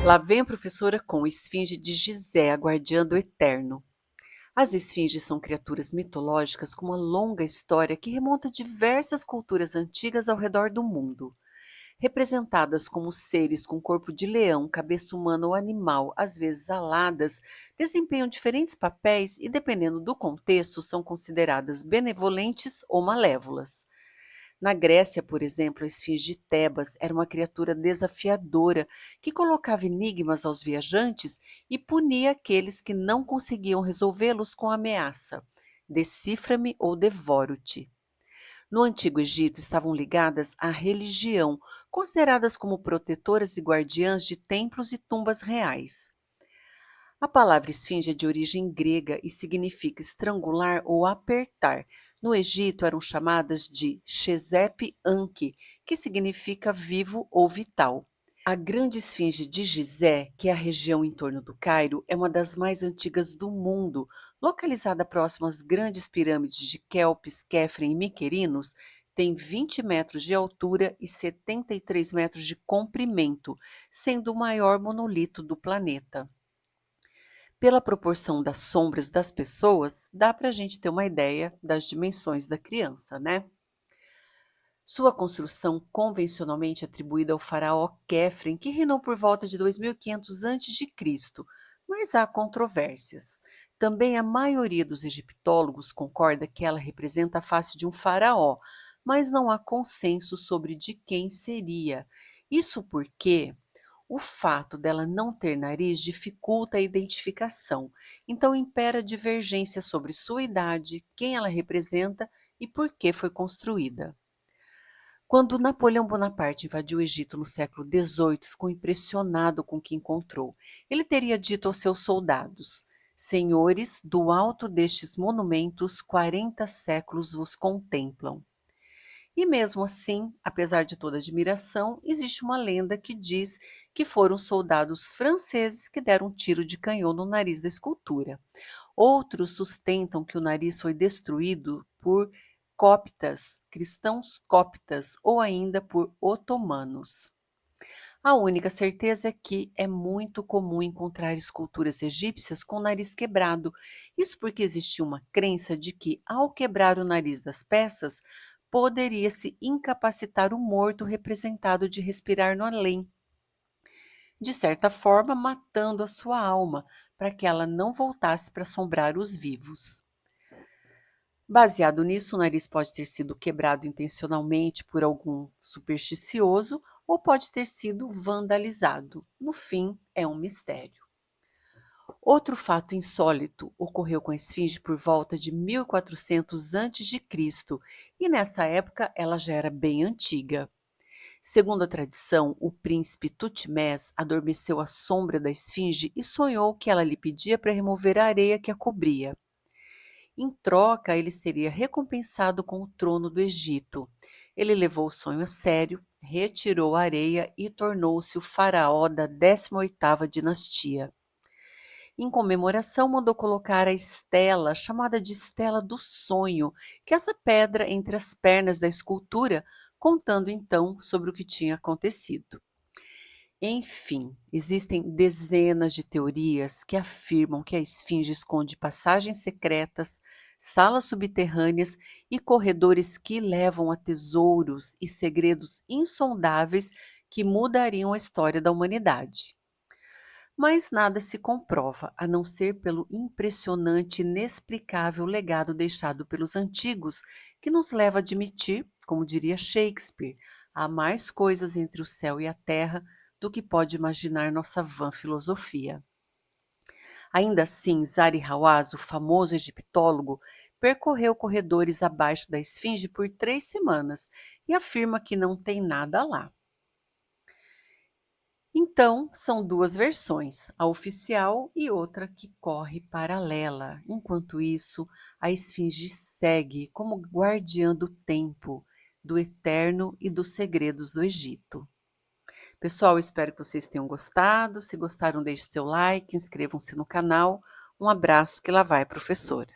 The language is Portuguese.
Lá vem a professora com Esfinge de Gizé, a guardiã do eterno. As esfinges são criaturas mitológicas com uma longa história que remonta a diversas culturas antigas ao redor do mundo. Representadas como seres com corpo de leão, cabeça humana ou animal, às vezes aladas, desempenham diferentes papéis e, dependendo do contexto, são consideradas benevolentes ou malévolas. Na Grécia, por exemplo, a esfinge de Tebas era uma criatura desafiadora que colocava enigmas aos viajantes e punia aqueles que não conseguiam resolvê-los com ameaça. Decifra-me ou devoro-te. No Antigo Egito estavam ligadas à religião, consideradas como protetoras e guardiãs de templos e tumbas reais. A palavra esfinge é de origem grega e significa estrangular ou apertar. No Egito eram chamadas de Shezep-Anki, que significa vivo ou vital. A grande esfinge de Gizé, que é a região em torno do Cairo, é uma das mais antigas do mundo. Localizada próxima às grandes pirâmides de Kelpis, Kefren e Miquerinos, tem 20 metros de altura e 73 metros de comprimento, sendo o maior monolito do planeta. Pela proporção das sombras das pessoas, dá para a gente ter uma ideia das dimensões da criança, né? Sua construção convencionalmente atribuída ao faraó Quefren, que reinou por volta de 2500 a.C., mas há controvérsias. Também a maioria dos egiptólogos concorda que ela representa a face de um faraó, mas não há consenso sobre de quem seria. Isso porque o fato dela não ter nariz dificulta a identificação, então impera divergência sobre sua idade, quem ela representa e por que foi construída. Quando Napoleão Bonaparte invadiu o Egito no século XVIII, ficou impressionado com o que encontrou. Ele teria dito aos seus soldados: Senhores, do alto destes monumentos, 40 séculos vos contemplam. E mesmo assim, apesar de toda admiração, existe uma lenda que diz que foram soldados franceses que deram um tiro de canhão no nariz da escultura. Outros sustentam que o nariz foi destruído por coptas, cristãos coptas ou ainda por otomanos. A única certeza é que é muito comum encontrar esculturas egípcias com o nariz quebrado. Isso porque existia uma crença de que, ao quebrar o nariz das peças, poderia se incapacitar o morto representado de respirar no além, de certa forma matando a sua alma, para que ela não voltasse para assombrar os vivos. Baseado nisso, o nariz pode ter sido quebrado intencionalmente por algum supersticioso ou pode ter sido vandalizado. No fim, é um mistério. Outro fato insólito ocorreu com a esfinge por volta de 1400 a.C., e nessa época ela já era bem antiga. Segundo a tradição, o príncipe Tutmés adormeceu à sombra da esfinge e sonhou que ela lhe pedia para remover a areia que a cobria. Em troca, ele seria recompensado com o trono do Egito. Ele levou o sonho a sério, retirou a areia e tornou-se o faraó da 18ª dinastia. Em comemoração, mandou colocar a estela, chamada de Estela do Sonho, que é essa pedra entre as pernas da escultura, contando então sobre o que tinha acontecido. Enfim, existem dezenas de teorias que afirmam que a esfinge esconde passagens secretas, salas subterrâneas e corredores que levam a tesouros e segredos insondáveis que mudariam a história da humanidade. Mas nada se comprova, a não ser pelo impressionante e inexplicável legado deixado pelos antigos, que nos leva a admitir, como diria Shakespeare, há mais coisas entre o céu e a terra do que pode imaginar nossa vã filosofia. Ainda assim, Zahi Hawass, o famoso egiptólogo, percorreu corredores abaixo da esfinge por 3 semanas e afirma que não tem nada lá. Então, são duas versões, a oficial e outra que corre paralela. Enquanto isso, a esfinge segue como guardiã do tempo, do eterno e dos segredos do Egito. Pessoal, espero que vocês tenham gostado. Se gostaram, deixe seu like, inscrevam-se no canal. Um abraço, que lá vai, professora.